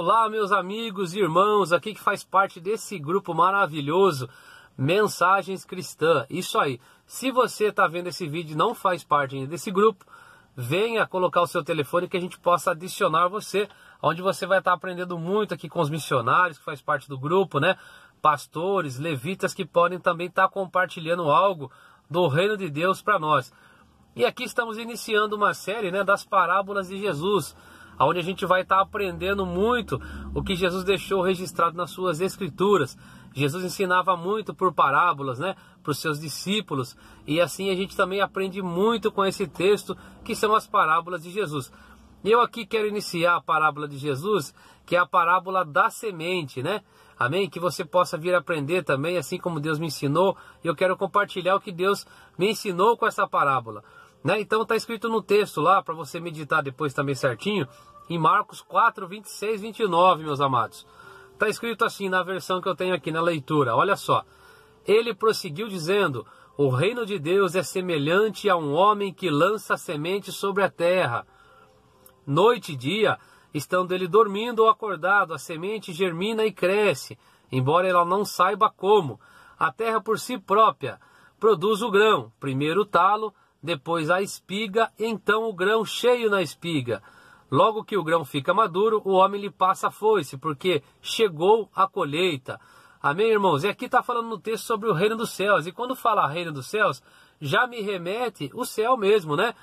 Olá, meus amigos e irmãos, aqui que faz parte desse grupo maravilhoso, Mensagens Cristã. Isso aí, se você está vendo esse vídeo e não faz parte desse grupo, venha colocar o seu telefone que a gente possa adicionar você, onde você vai estar aprendendo muito aqui com os missionários que faz parte do grupo, né? Pastores, levitas que podem também estar compartilhando algo do reino de Deus para nós. E aqui estamos iniciando uma série, né, das parábolas de Jesus, onde a gente vai estar aprendendo muito o que Jesus deixou registrado nas suas escrituras. Jesus ensinava muito por parábolas, né, para os seus discípulos, e assim a gente também aprende muito com esse texto, que são as parábolas de Jesus. E eu aqui quero iniciar a parábola de Jesus, que é a parábola da semente, né? Amém? Que você possa vir aprender também, assim como Deus me ensinou, e eu quero compartilhar o que Deus me ensinou com essa parábola, né? Então está escrito no texto lá, para você meditar depois também certinho, em Marcos 4, 26, 29, meus amados. Está escrito assim na versão que eu tenho aqui na leitura, olha só. Ele prosseguiu dizendo: o reino de Deus é semelhante a um homem que lança semente sobre a terra. Noite e dia, estando ele dormindo ou acordado, a semente germina e cresce, embora ela não saiba como. A terra por si própria produz o grão, primeiro o talo, depois a espiga, então o grão cheio na espiga. Logo que o grão fica maduro, o homem lhe passa a foice, porque chegou a colheita. Amém, irmãos? E aqui está falando no texto sobre o reino dos céus. E quando fala reino dos céus, já me remete o céu mesmo, né?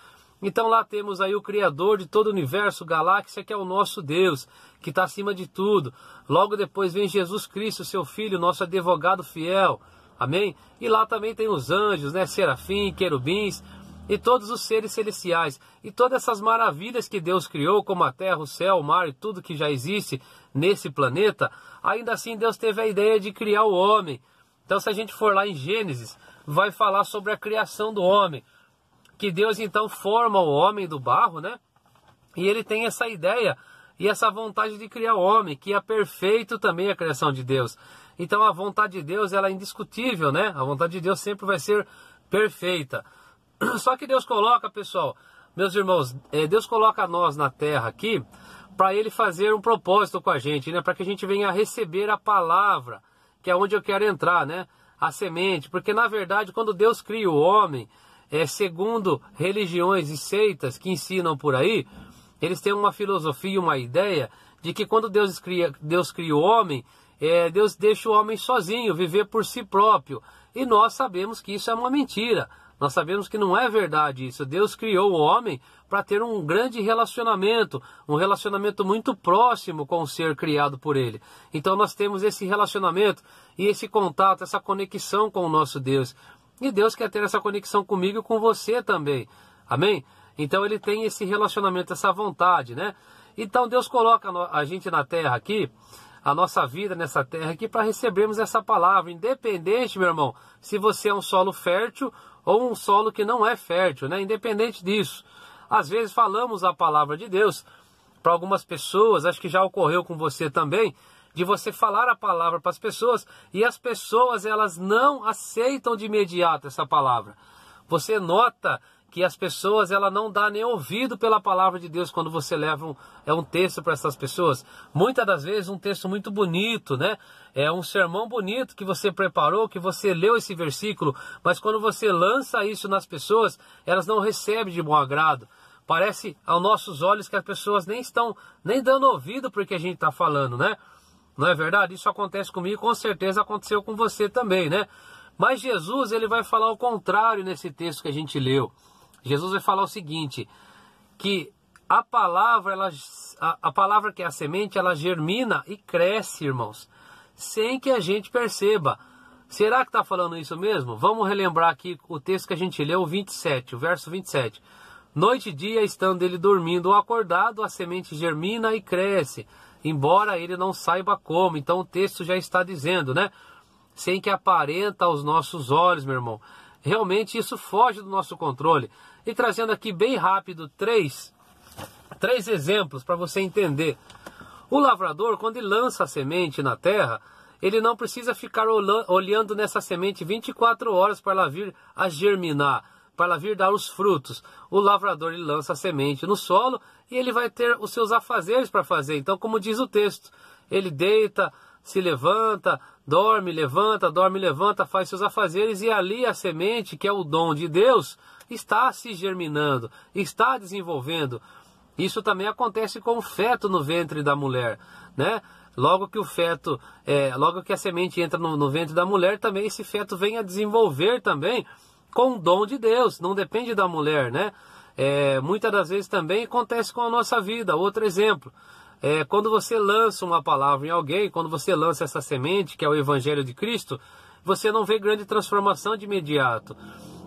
Então lá temos aí o Criador de todo o universo, galáxia, que é o nosso Deus, que está acima de tudo. Logo depois vem Jesus Cristo, seu Filho, nosso advogado fiel. Amém? E lá também tem os anjos, né? Serafim, querubins, e todos os seres celestiais, e todas essas maravilhas que Deus criou, como a terra, o céu, o mar e tudo que já existe nesse planeta. Ainda assim Deus teve a ideia de criar o homem. Então se a gente for lá em Gênesis, vai falar sobre a criação do homem, que Deus então forma o homem do barro, né? E ele tem essa ideia e essa vontade de criar o homem, que é perfeito também a criação de Deus. Então a vontade de Deus, ela é indiscutível, né? A vontade de Deus sempre vai ser perfeita. Só que Deus coloca, pessoal, meus irmãos, Deus coloca nós na terra aqui para Ele fazer um propósito com a gente, né? Para que a gente venha a receber a palavra, que é onde eu quero entrar, né? A semente, porque na verdade quando Deus cria o homem, segundo religiões e seitas que ensinam por aí, eles têm uma filosofia, uma ideia de que quando Deus cria o homem, Deus deixa o homem sozinho, viver por si próprio. E nós sabemos que isso é uma mentira. Nós sabemos que não é verdade isso. Deus criou o homem para ter um grande relacionamento, um relacionamento muito próximo com o ser criado por ele. Então nós temos esse relacionamento e esse contato, essa conexão com o nosso Deus. E Deus quer ter essa conexão comigo e com você também. Amém? Então ele tem esse relacionamento, essa vontade, né? Então Deus coloca a gente na terra aqui, a nossa vida nessa terra aqui, para recebermos essa palavra. Independente, meu irmão, se você é um solo fértil ou um solo que não é fértil, né? Independente disso. Às vezes falamos a palavra de Deus para algumas pessoas, acho que já ocorreu com você também, de você falar a palavra para as pessoas e as pessoas, elas não aceitam de imediato essa palavra. Você nota que as pessoas, ela não dá nem ouvido pela palavra de Deus quando você leva um texto para essas pessoas. Muitas das vezes um texto muito bonito, né? É um sermão bonito que você preparou, que você leu esse versículo, mas quando você lança isso nas pessoas, elas não recebem de bom agrado. Parece aos nossos olhos que as pessoas nem estão nem dando ouvido para o que a gente está falando, né? Não é verdade? Isso acontece comigo, com certeza aconteceu com você também, né? Mas Jesus, ele vai falar o contrário nesse texto que a gente leu. Jesus vai falar o seguinte, que a palavra que é a semente, ela germina e cresce, irmãos, sem que a gente perceba. Será que está falando isso mesmo? Vamos relembrar aqui o texto que a gente leu, o verso 27. Noite e dia, estando ele dormindo ou acordado, a semente germina e cresce, embora ele não saiba como. Então o texto já está dizendo, né? Sem que aparenta aos nossos olhos, meu irmão. Realmente isso foge do nosso controle. E trazendo aqui bem rápido três exemplos para você entender. O lavrador, quando ele lança a semente na terra, ele não precisa ficar olhando nessa semente 24 horas para ela vir a germinar. para ela vir dar os frutos. O lavrador ele lança a semente no solo e ele vai ter os seus afazeres para fazer. Então, como diz o texto, ele deita, se levanta, dorme, levanta, faz seus afazeres, e ali a semente, que é o dom de Deus, está se germinando, está desenvolvendo. Isso também acontece com o feto no ventre da mulher, né? Logo que o feto, logo que a semente entra no ventre da mulher, também esse feto vem a desenvolver também com o dom de Deus, não depende da mulher, né? Muitas das vezes também acontece com a nossa vida. Outro exemplo, quando você lança uma palavra em alguém, quando você lança essa semente, que é o Evangelho de Cristo, você não vê grande transformação de imediato.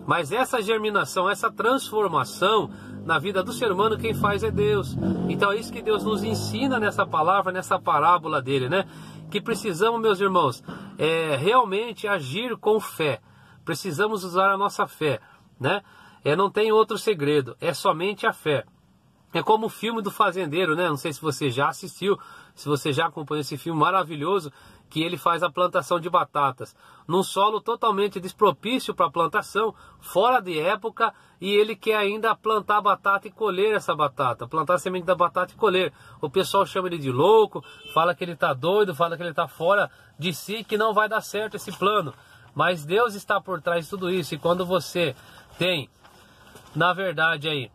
Mas essa germinação, essa transformação na vida do ser humano, quem faz é Deus. Então é isso que Deus nos ensina nessa palavra, nessa parábola dele, né? Que precisamos, meus irmãos, realmente agir com fé. Precisamos usar a nossa fé, né? Não tem outro segredo, é somente a fé. É como o filme do fazendeiro, né? Não sei se você já assistiu, se você já acompanhou esse filme maravilhoso, que ele faz a plantação de batatas num solo totalmente despropício para a plantação, fora de época, e ele quer ainda plantar batata e colher essa batata, plantar a semente da batata e colher. O pessoal chama ele de louco, fala que ele está doido, fala que ele está fora de si, que não vai dar certo esse plano. Mas Deus está por trás de tudo isso, e quando você tem, na verdade, aí,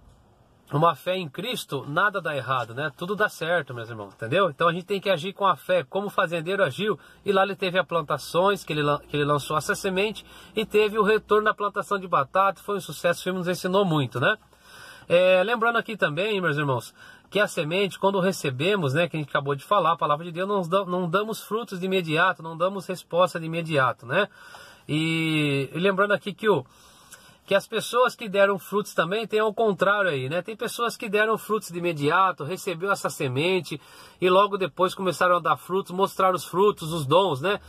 uma fé em Cristo, nada dá errado, né? Tudo dá certo, meus irmãos, entendeu? Então a gente tem que agir com a fé, como o fazendeiro agiu, e lá ele teve as plantações, que ele lançou essa semente, e teve o retorno da plantação de batata, foi um sucesso, o filme nos ensinou muito, né? Lembrando aqui também, meus irmãos, que a semente, quando recebemos, né, que a gente acabou de falar, a palavra de Deus, não damos frutos de imediato, não damos resposta de imediato, né? E lembrando aqui que as pessoas que deram frutos também tem ao contrário aí, né? Tem pessoas que deram frutos de imediato, recebeu essa semente e logo depois começaram a dar frutos, mostrar os frutos, os dons, né?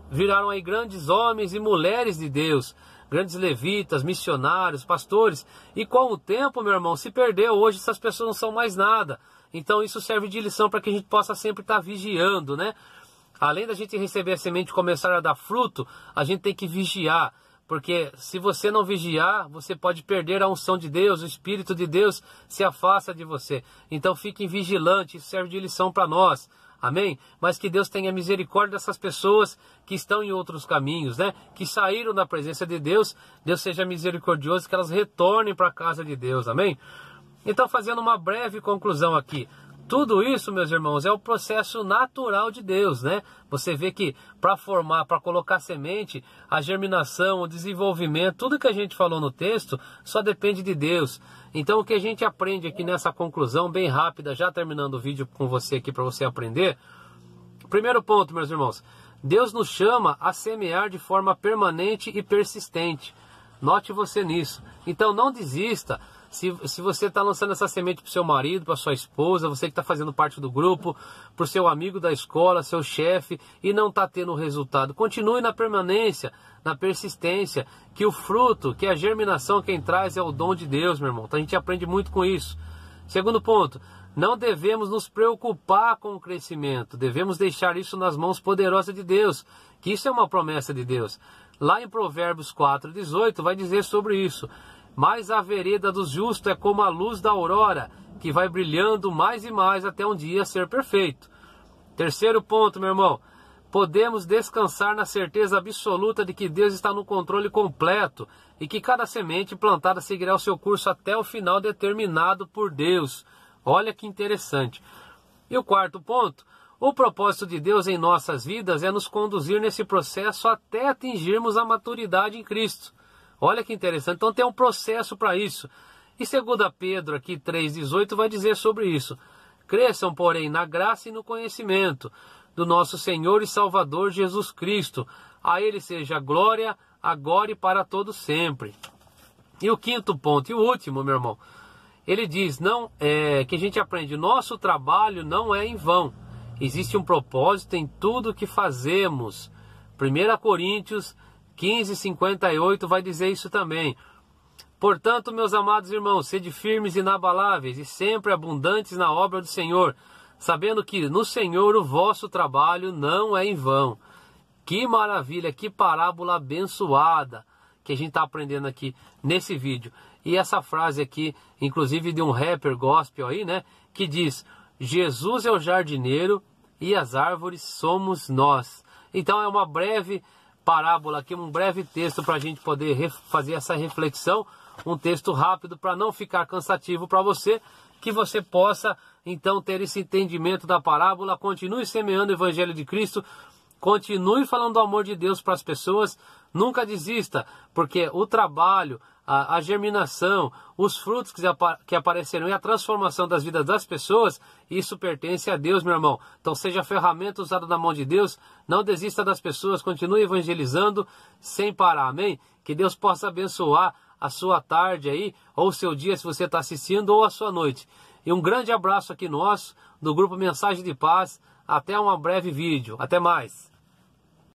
Viraram aí grandes homens e mulheres de Deus, grandes levitas, missionários, pastores, e com o tempo, meu irmão, se perdeu. Hoje essas pessoas não são mais nada. Então isso serve de lição para que a gente possa sempre estar vigiando, né? Além da gente receber a semente e começar a dar fruto, a gente tem que vigiar. Porque se você não vigiar, você pode perder a unção de Deus, o Espírito de Deus se afasta de você. Então fiquem vigilantes, isso serve de lição para nós. Amém? Mas que Deus tenha misericórdia dessas pessoas que estão em outros caminhos, né? Que saíram da presença de Deus. Deus seja misericordioso, que elas retornem para a casa de Deus. Amém? Então, fazendo uma breve conclusão aqui. Tudo isso, meus irmãos, é o processo natural de Deus, né? Você vê que para formar, para colocar semente, a germinação, o desenvolvimento, tudo que a gente falou no texto, só depende de Deus. Então, o que a gente aprende aqui nessa conclusão, bem rápida, já terminando o vídeo com você aqui para você aprender. Primeiro ponto, meus irmãos, Deus nos chama a semear de forma permanente e persistente. Note você nisso. Então, não desista. Se você está lançando essa semente para o seu marido, para sua esposa, você que está fazendo parte do grupo, para o seu amigo da escola, seu chefe, e não está tendo resultado, continue na permanência, na persistência, que o fruto, que a germinação quem traz é o dom de Deus, meu irmão. Então a gente aprende muito com isso. Segundo ponto, não devemos nos preocupar com o crescimento, devemos deixar isso nas mãos poderosas de Deus, que isso é uma promessa de Deus. Lá em Provérbios 4:18 vai dizer sobre isso. Mas a vereda dos justos é como a luz da aurora, que vai brilhando mais e mais até um dia ser perfeito. Terceiro ponto, meu irmão, podemos descansar na certeza absoluta de que Deus está no controle completo e que cada semente plantada seguirá o seu curso até o final determinado por Deus. Olha que interessante. E o quarto ponto, o propósito de Deus em nossas vidas é nos conduzir nesse processo até atingirmos a maturidade em Cristo. Olha que interessante, então tem um processo para isso. E 2 Pedro aqui 3,18 vai dizer sobre isso. Cresçam, porém, na graça e no conhecimento do nosso Senhor e Salvador Jesus Cristo. A Ele seja a glória, agora e para todo sempre. E o quinto ponto, e o último, meu irmão, ele diz que a gente aprende, nosso trabalho não é em vão. Existe um propósito em tudo que fazemos. 1 Coríntios 15:58 vai dizer isso também. Portanto, meus amados irmãos, sede firmes e inabaláveis e sempre abundantes na obra do Senhor, sabendo que no Senhor o vosso trabalho não é em vão. Que maravilha, que parábola abençoada, que a gente está aprendendo aqui nesse vídeo. E essa frase aqui, inclusive de um rapper gospel aí, né? Que diz: Jesus é o jardineiro e as árvores somos nós. Então é uma breve parábola aqui, um breve texto para a gente poder fazer essa reflexão. Um texto rápido para não ficar cansativo para você, que você possa então ter esse entendimento da parábola. Continue semeando o Evangelho de Cristo, continue falando do amor de Deus para as pessoas, nunca desista, porque o trabalho, a germinação, os frutos que aparecerão e a transformação das vidas das pessoas, isso pertence a Deus, meu irmão. Então seja a ferramenta usada na mão de Deus, não desista das pessoas, continue evangelizando sem parar, amém? Que Deus possa abençoar a sua tarde aí, ou o seu dia se você está assistindo, ou a sua noite. E um grande abraço aqui nosso, do grupo Mensagem de Paz. Até um breve vídeo. Até mais.